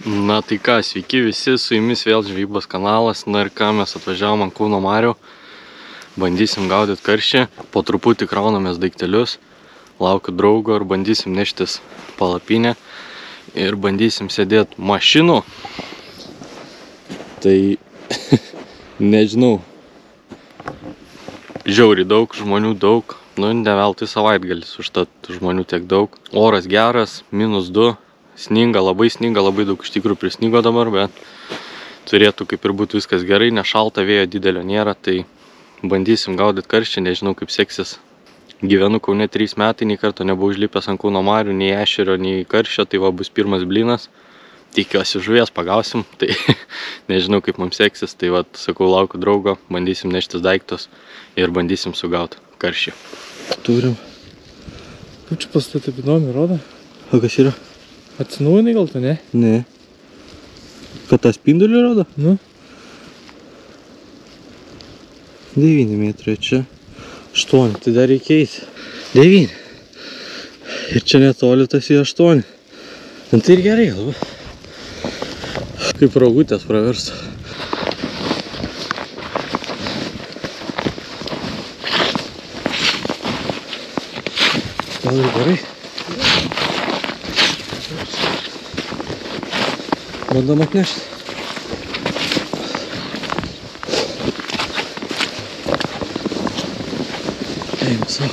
Na tai ką, sveiki visi, su jumis vėl žvejybos kanalas. Na ir ką, mes atvažiavom ant Kauno marių. Bandysim gaudyti karšį, po truputį kraunamės daiktelius. Laukiu draugo ir bandysim neštis palapinę. Ir bandysim sėdėti mašinų. Tai nežinau. Žiauriai daug, žmonių daug. Nu, ne veltui savaitgalis, užtat žmonių tiek daug. Oras geras, -2. Sninga, labai daug iš tikrųjų prisnygo dabar, bet turėtų kaip ir būti viskas gerai, nešalta, vėjo didelio nėra, tai bandysim gaudyti karšį, nežinau kaip seksis. Gyvenu Kaune 3 metai, nei karto nebuvau užlipęs ant Kauno marių, nei ešerio, nei karščio, tai va bus pirmas blynas. Tikiuosi žuvies pagausim, tai nežinau kaip mums seksis, tai va sakau, laukiu draugo, bandysim neštis daiktus ir bandysim sugauti karšį. Turim. Kaip čia pastatė įdomi, rodo? O kas yra? Atsinaujinai gal tu, ne? Ne. Kad tą spindulį rodo? Nu. 9 metrai, čia 8, tai dar reikia eiti. 9. Ir čia netoli tas į 8. Nu tai ir gerai labai. Kaip rogutės praversta. Gal ir gerai. Bandom atnešti. Eim savo.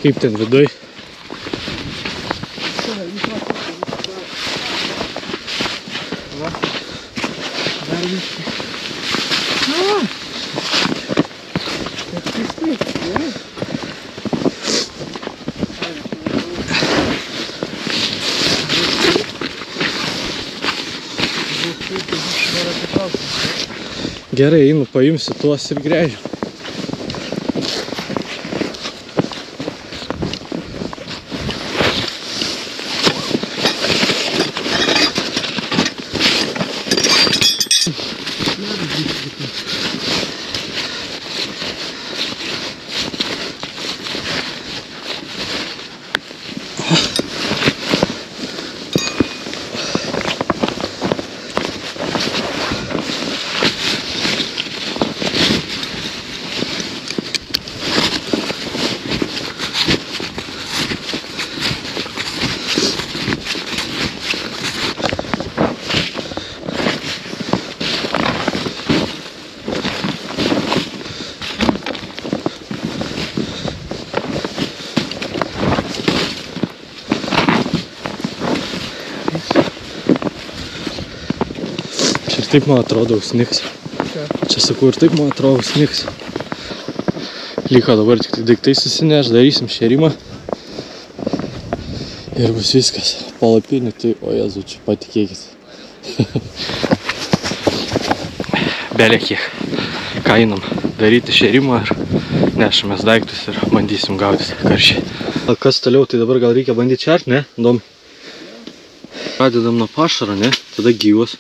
Kaip ten viduj? Gerai, einu, paimsiu tuos ir gręžiu. Taip man atrodo užsnigs. Čia sakau ir taip man atrodo užsnigs. Liko dabar tik daiktai susineš, darysim šėrimą. Ir bus viskas. Palapinį, tai o Jezu, čia patikėkit. Belė kiek. Ką einam daryti šėrimą ir nešamės daiktus ir bandysim gaudyti karšį. Kas toliau, tai dabar gal reikia bandyti šert, ne? Dom. Pradedam nuo pašaro, ne? Tada gyvos.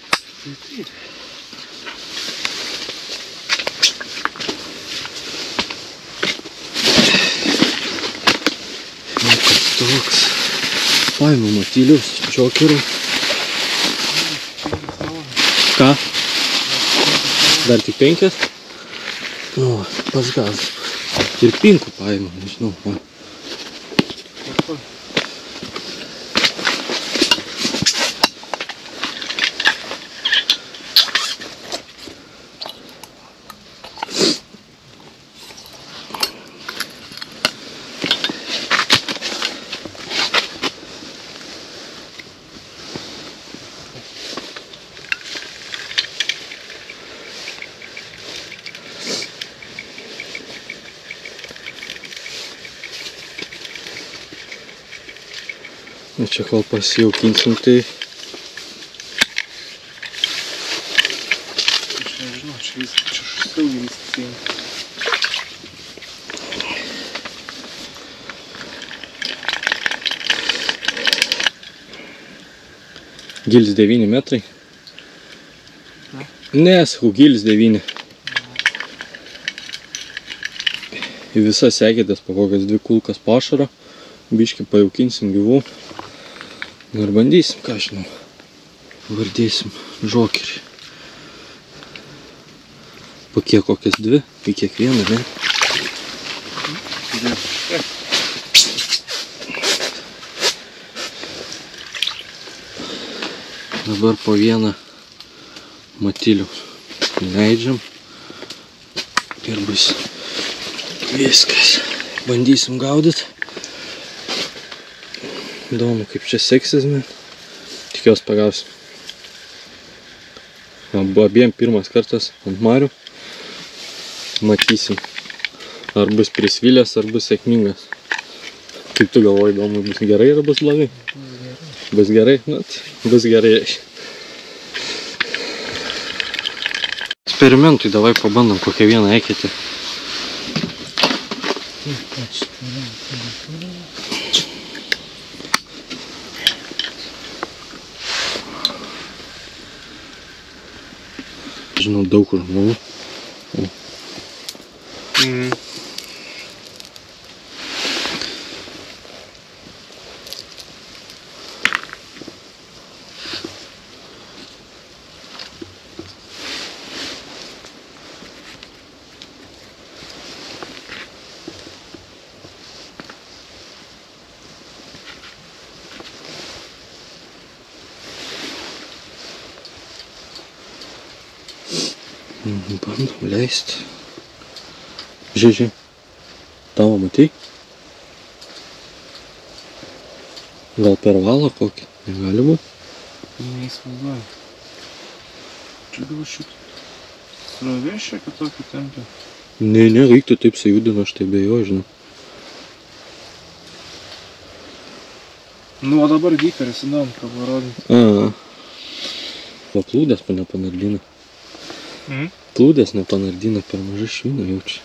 Toks paėmė matylius, džokerių. Ką? Dar tik 5? O, pas gazas. Ir pinkų paėmė, nežinau. Va. Ir čia kol pasijaukinsim, tai... Aš nežinau, čia viskas čia saugiai viskas eina. Gilis 9 metrai. Ne, sakau, gilis 9. Į visas sekėtės po kokias 2 kulkas pašaro. Biškį pajaukinsim gyvų. Ir bandysim, ką žinau. Vardėsim žokerį. Po kiek kokias 2, į kiekvieną, ne? Dabar po vieną matilių leidžiam. Ir bus viskas. Bandysim gaudyt. Įdomu, kaip čia seksis, man. Tikiuos pagausim. Abiem pirmas kartas ant marių. Matysim, ar bus prisvilęs, ar bus sėkmingas. Kaip tu galvoji, įdomu, bus gerai ar bus blogai? Bus gerai? Nu, bus gerai. Eksperimentui davai pabandom kokią vieną eketį. Žinau, daug žmonių. Bandom leist. Žiūrėk. Tavo matai? Gal per valą kokį? Negali būt? Neįsivaizduoju. Čia gal šitą srovė šiokį tokį tempia. Ne, reiktų taip sujudino, aš tai bejoju, žinau. Nu, o dabar dykaris įdom, ką parodinti. Plūdės nepanardina. Plūdės nepanardina, per mažai švino jaučia.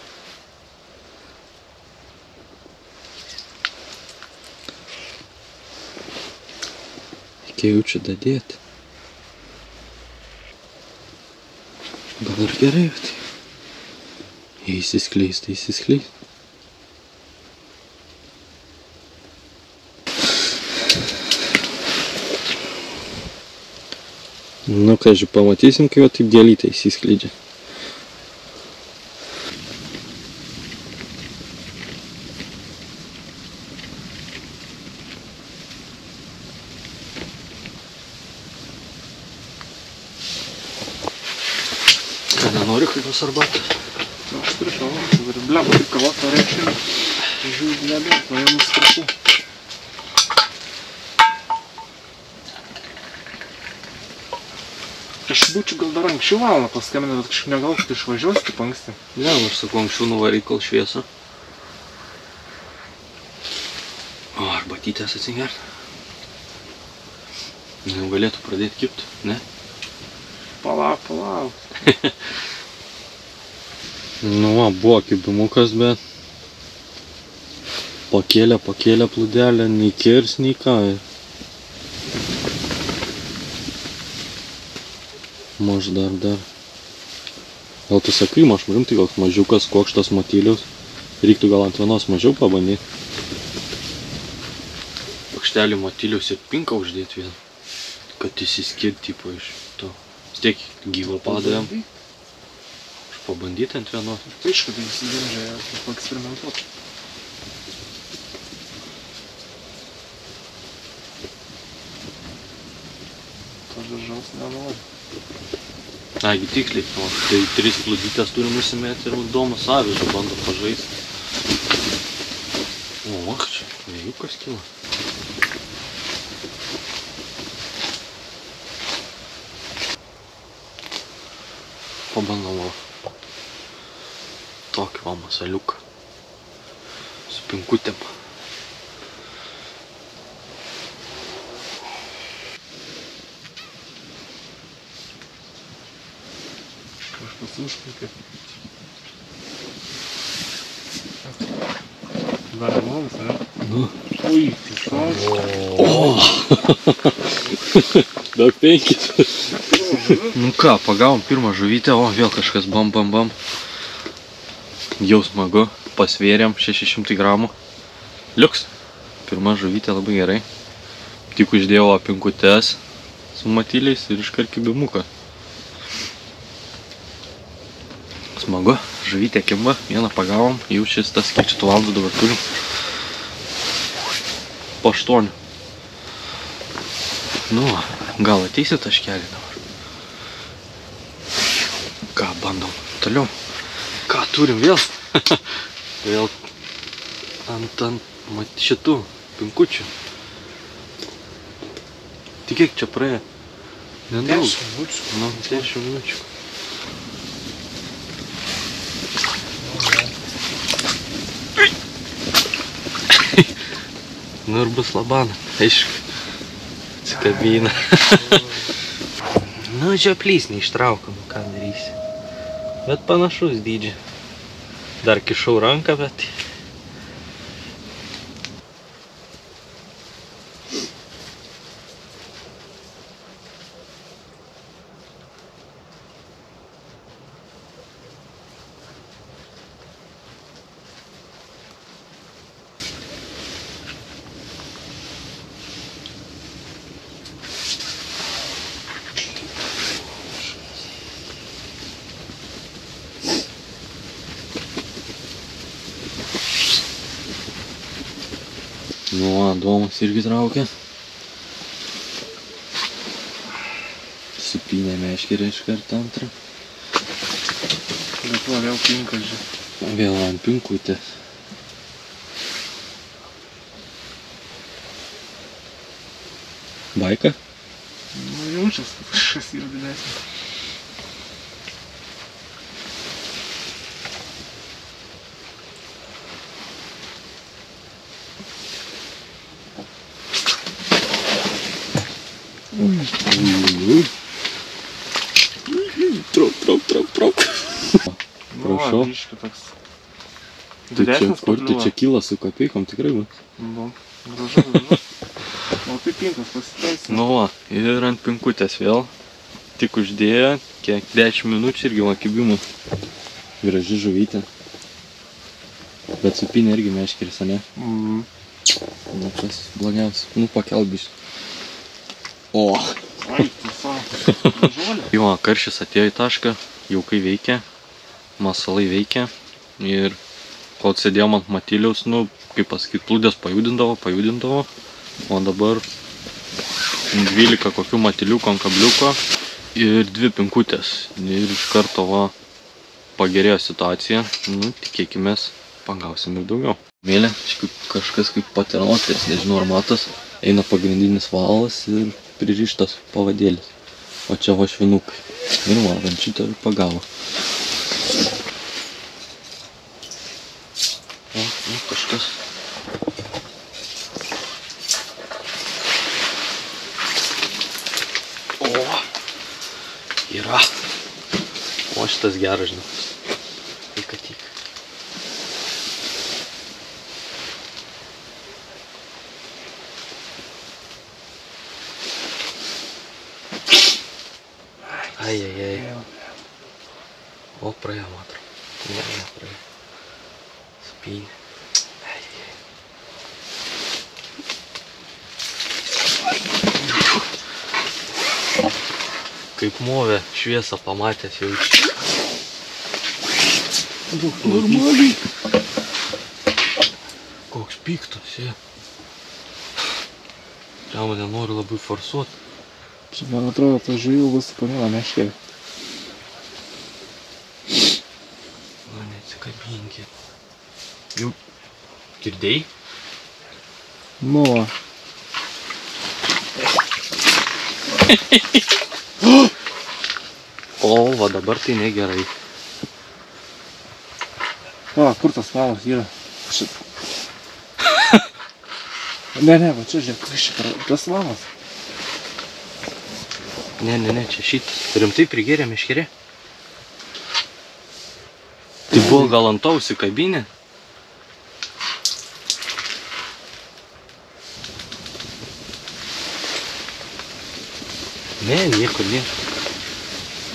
Reikia jaučia dadėti. Gal ir gerai, bet jei įsiskleis, tai įsiskleis. Nu, ką žiūrėjau, pamatysim, kai jo taip gėlytė įsiskleidžia. Ką, nenori kokios arbatos? Aš turiu kavos, dabar bleba, kaip kavos norėčiau. Žiūrėjau, bleba, paėmus kartu. Aš būčiau gal dar anksčiau valandą paskambinę, bet kažkaip negal, kad išvažiuos taip anksti. Ne, aš sakau, anksčiau nuvaryk kol šviesa. O, arbatytės atsigert. Jau galėtų pradėti kipti, ne? Palauk, palauk. Nu, va, buvo kibimukas, bet pakėlė plūdelę, nei kirs, nei ką. Maž dar. Gal tu sakai, maž rimtai, koks mažiukas, kokštas matiliaus. Reiktų gal ant vienos mažiau pabandyti. Pakštelį matiliaus ir pinką uždėti vieną. Kad įsiskirti tipo iš to. Tiek gyvą padavėm. Aš pabandyti ant vienos. Tai iš kada įsidėmžė, paeksperimentuoti. To žažaus nenori. Agi tiksliai, tai 3 plūdytės turim nusimėti ir įdomus avižą bandom pažaisti. O, čia vėjukas kilo. Pabandom tokį va masaliuką su pinkutėm. užkaipė. Dar neblogas, ne? Nu. Ui, tiesiog. Daug 5. Nu ką, pagavom pirmą žuvytę, o vėl kažkas bam. Jau smagu, pasvėrėm 600 gramų. Liuks. Pirma žuvytė labai gerai. Tik uždėjau apinkutes su matyliais ir iškart kibimuką. Smagu, žuvytė kimba, vieną pagavom, jau šis tas kiek šitų valandų dabar turim. Po 8. Nu, gal ateisi taškelį dabar. Ką, bandom toliau. Ką turim vėl? Vėl ant šitų pinkučių. Tik kiek čia praėjo? Nedaug. 10 minučių. Nu, 10 minučių. Nu ir bus labana, aišku. Atsikabina. Nu, žioplys neištraukam, ką darysi. Bet panašus dydžiai. Dar kišau ranką, bet... Nu, Domas irgi traukia. Supynė meškerę iš karto antrą. Bet va, vėl pinkas, žiūrėk. Vėl ant pinkutės. Baika? Nu, jaučias, kad kažkas yra didesnis. Trauk. Nu, va, Prašau. biškį toks. Tai čia Didesnis kur, tai pakliuvo. čia kyla su kapeikom tikrai bus. Nu, gražu. O tai pinkas pasiteisina. Nu va, ir ant pinkutės vėl. Tik uždėjo, kiek 10 minučių irgi va kibimų. Graži žuvytė. Bet supynė irgi meškeris, ne? Nu, kas blogiausia. Nu, pakelbiš. O! Ai, tiesiog. Gražuolė. Jo, karšis atėjo į tašką, jaukai veikia, masalai veikia. Ir kol sėdėjom ant matyliaus, nu, kaip pasakyt, plūdės pajudindavo. O dabar 12 kokių matyliukų ant kabliuko ir 2 pinkutės. Ir iš karto va pagerėjo situacija. Nu, tikėkimės, pagausim ir daugiau. Mėlė, kažkas kaip paternoteris, nežinau ar matos, eina pagrindinis valas ir pririštas pavadėlis. O čia va švinukai. Ir va, ant šito ir pagavo. O, nu, kažkas. O, yra. O, šitas geras, žinau. Tik. Ai. O, praėjo, matau. Ne, praėjo. Supynė. Ai. Kaip movė šviesą pamatęs jaučiu. Normaliai. Koks piktas, jie. Čia mane noriu labai forsuoti. Čia, man atrodo, ta žuvėl bus pamėla meškerė. Nu, neatsikabinki. Jau girdėjai? Nu, va. O, va dabar tai negerai. Va, kur tas valas yra? Šit. Ne, va čia žiūrėk, kas čia tas valas. Ne, čia šitas. Rimtai prigėrė meškerė. Tai buvo gal ant to užsikabinę? Ne, niekur nėra.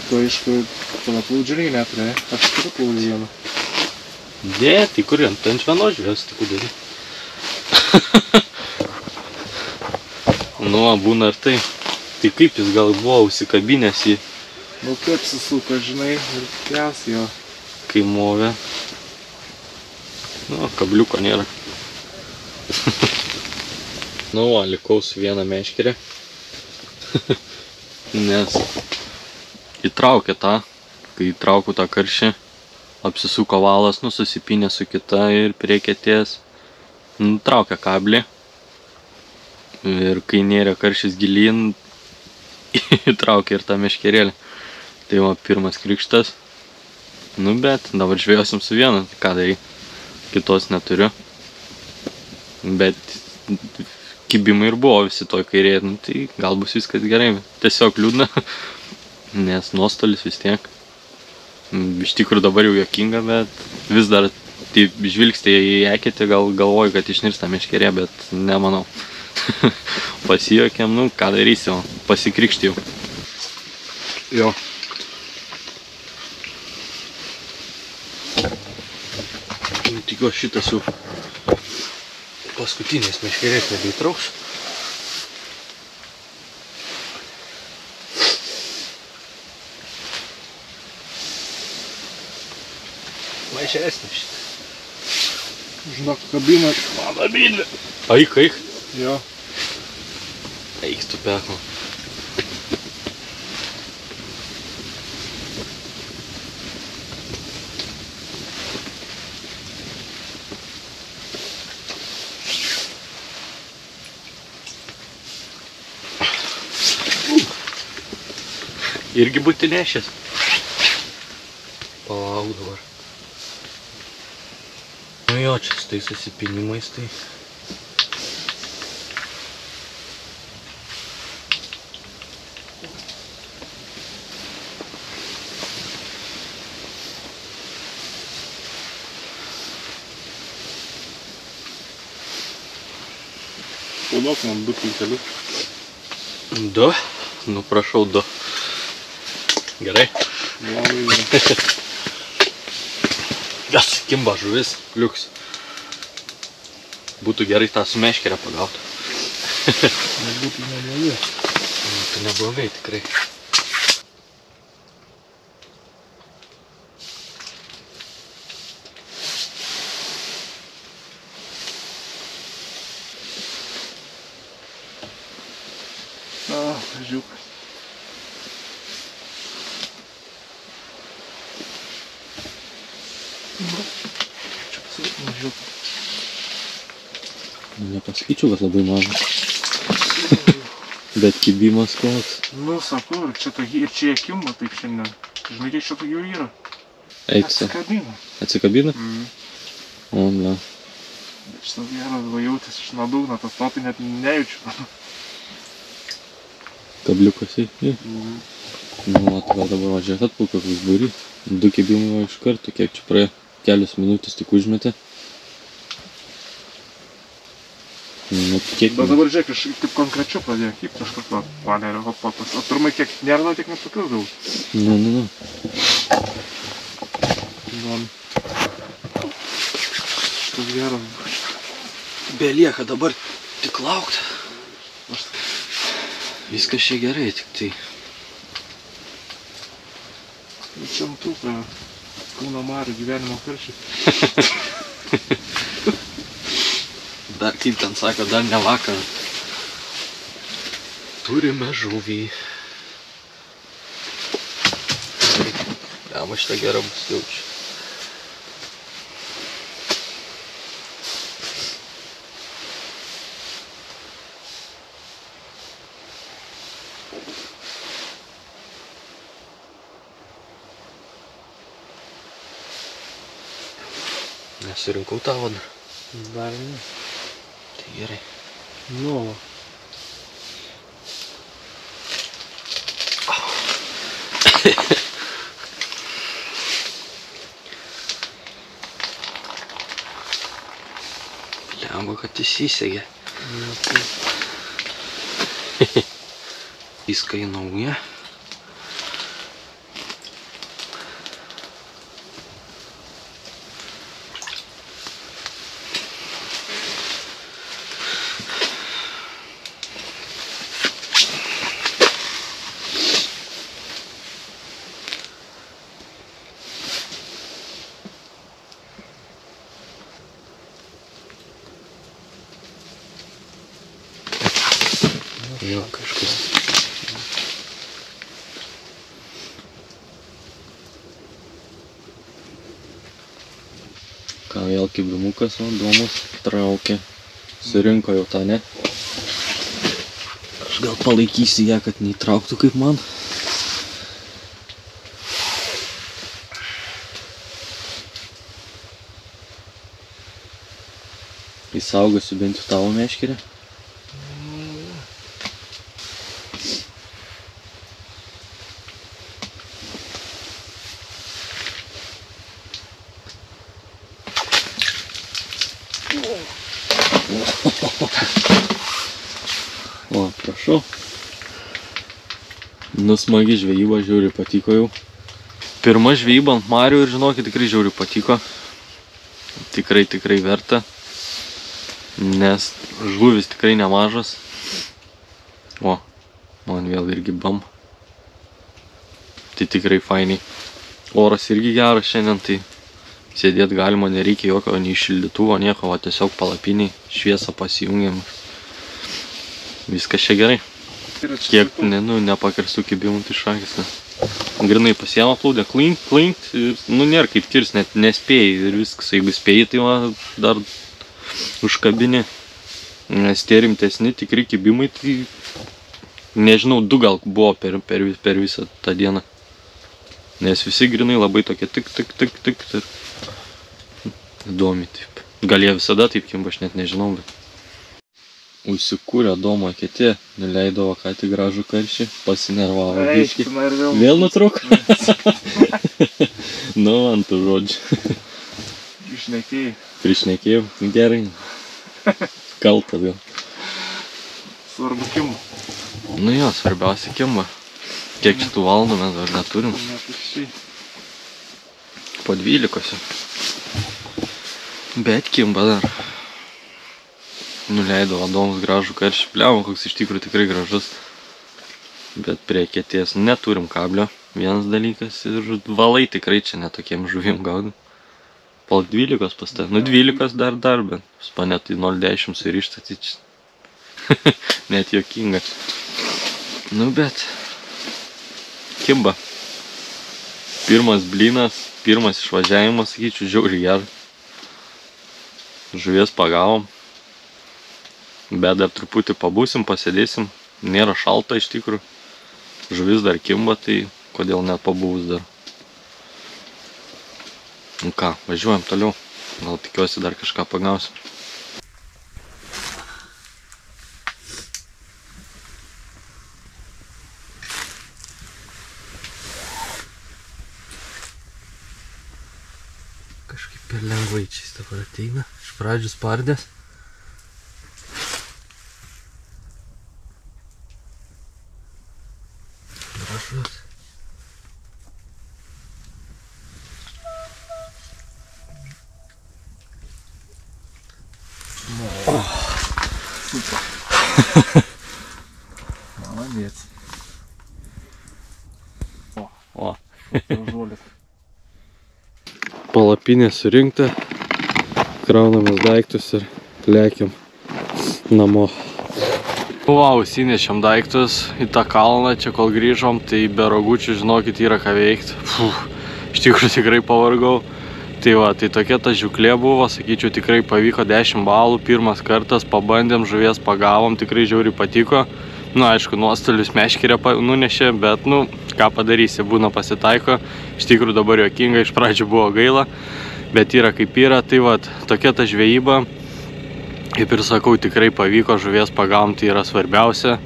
Tu aišku, tavo plaudžiai neturi, aš turiu plaudžių vieną. Ne, tai kur ant vienos žvės, tai kudarį. Nu, būna ir tai. Tai kaip jis gal buvo užsikabinęs į... Nu kaip susuka, žinai, ir kės jo. Kai movė. Nu, kabliuko nėra. Nu, va, likau su vieną meškerę. Nes įtraukė tą, kai įtraukiu tą karšį, apsisuko valas, nu, susipinė su kita ir prie kėties nutraukė kablį. Ir kai nėrė karšis gilyn, įtraukė ir tą meškerėlį. Tai va, pirmas krikštas. Nu, bet dabar žvėjosim su vienu, ką darai. Kitos neturiu. Bet kibimai ir buvo visi toj kairėje, nu, tai gal bus viskas gerai. Tiesiog liūdna, nes nuostolis vis tiek. Iš tikrųjų dabar jau juokinga, bet vis dar taip žvilgstė į eketį, gal galvoju, kad išnirsta meškerė, bet nemanau. Pasijuokėm, nu, ką darysiu, pasikrikštijau. Jo. Tikiuosi šitas jau paskutinės meškerės nebeįtrauks. Mažesnė šitą. Žinok, kabina. Mano bydlė. Eik, eik. Jo. Eik, tu peko. Irgi būti nešęs. Palauk dabar. Nu jo, čia su tais susipinimais tai. Paduok man 2 kilkelius. 2? Nu, prašau 2. Gerai? Labai gerai. Jas, kimba žuvis, liuks. Būtų gerai tą su meškerę pagauti. Būtų neblogai. Tai neblogai tikrai. Žiūk. Čia pasakyti mažiuk. Nepasakyčiau, kad labai mažas. Bet kibimas koks. Nu, sakau, ir čia kimba taip šiandien. Žinai, kiek čia tokių yra. Eiksa. Atsikabina. Atsikabina? O, ne. Šitas geras buvo jautęs iš nadūna, tas to tai net nejaučiu. Kabliukas eik. Nu, va dabar važiuot atpulka koks būry. 2 kibimai va iš karto, kiek čia praėjo. Kelios minutės tik užmetė. Nu, kiek... Bet dabar žiūrėk, aš kaip konkrečiu pradėjau kaip kažkokio palerio hopopas. O pirmai kiek nėra, tiek nepakildavau. Nu. Šitas geras. Belieka dabar tik laukt. Viskas čia gerai, tik tai. Čia nutrūka Kauno marių gyvenimo karščiai. Dar kaip ten sako, dar ne vakar. Turime žuvį. Jama šitą gerą bus jaučiu. Nesurinkau tavo dar. Dar ne. Tai gerai. Nu. Lemba, kad įsisegė. Viską į naują. Jo, kažkas. Ką vėl kibimukas, o Domas traukė. Surinko jau tą, ne? Aš gal palaikysiu ją, kad neįtrauktų kaip man. Įsaugosiu bent jau tavo meškerę. O, prašau. Nu, smagi žvejyba, žiauriai patiko jau. Pirma žvejyba ant marių ir žinokit, tikrai žiauriai patiko. Tikrai verta. Nes žuvis tikrai nemažas. O, man vėl irgi bam. Tai tikrai fainiai. Oras irgi geras šiandien, tai sėdėt galima, nereikia jokio nei šildytuvo, nieko, o tiesiog palapiniai, šviesą pasijungiam. Viskas čia gerai. Kiek, nepakirstų kibimų, tai šakis, ne. Grinai pasiema plaudę, klinkt, ir, nėra kaip kirs, net nespėjai ir viskas, jeigu spėjai, tai va, dar užkabini. Nes tie rimtesni, tikri kibimai, tai, nežinau, 2 gal buvo per visą tą dieną. Nes visi grinai labai tokie tik, ir įdomi taip. Gal jie visada taip kimba, aš net nežinau, bet. Užsikūrė Domo eketė, nuleidavo ką tik gražų karšį, pasinervavo biškį. Vėl nutrūko? Nu, ant tų žodžių. Prišnekėjau, gerai. Kaltas gal. Svarbu kimba. Nu jo, svarbiausia kimba. Kiek šitų valandų mes dar neturim? Po 12. Bet kimba dar. Nuleido Adomas gražų karšį. Pliavo, koks iš tikrųjų tikrai gražus. Bet prie eketės neturim kablio. Vienas dalykas. Ir valai tikrai čia netokiem žuvim gaudam. Po 12 pastav. Nu 12 dar, bet spanė tai 0,10 surišta. Tai čia net juokinga. Nu bet kimba. Pirmas blynas, pirmas išvažiavimas, sakyčiau, žiauriai gerai. Žuvies pagavom. Bet dar truputį pabūsim, pasėdėsim. Nėra šalta iš tikrųjų. Žuvis dar kimba, tai kodėl net pabūs dar. Nu ką, važiuojam toliau. Gal tikiuosi dar kažką pagausim. Kažkaip per lengvai čia jis dabar ateina. Iš pradžių spardės. Gražus. Молодец. O. Žuolis. Palapinė surinkta. Kraunamės daiktus ir lekiam namo. Vau, įsinešėm daiktus į tą kalną, čia kol grįžom, tai be rogučių, žinokit, yra ką veikti. Iš tikrųjų tikrai pavargau. Tai va, tai tokia ta žuklė buvo, sakyčiau, tikrai pavyko 10 balų, pirmas kartas, pabandėm, žuvies pagavom, tikrai žiauriai patiko. Nu, aišku, nuostolius meškerę nunešė, bet, nu, ką padarysi, būna pasitaiko. Iš tikrųjų dabar juokinga, iš pradžių buvo gaila, bet yra kaip yra, tai va, tokia ta žvejyba. Kaip ir sakau, tikrai pavyko, žuvies pagavom, tai yra svarbiausia.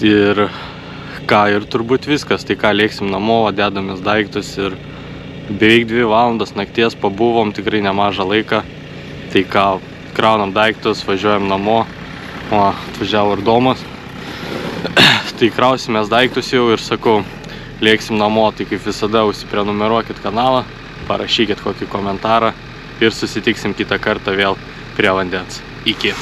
Ir ką, ir turbūt viskas, tai ką, lėksim namo, dedamės daiktus ir beveik 2 valandas nakties pabuvom, tikrai nemažą laiką. Tai ką, kraunam daiktus, važiuojam namo. O, atvažiavo ir Domas. Tai krausimės daiktus jau ir sakau, lėksim namo, tai kaip visada užsiprenumeruokit kanalą, parašykit kokį komentarą ir susitiksim kitą kartą vėl prie vandens. Iki.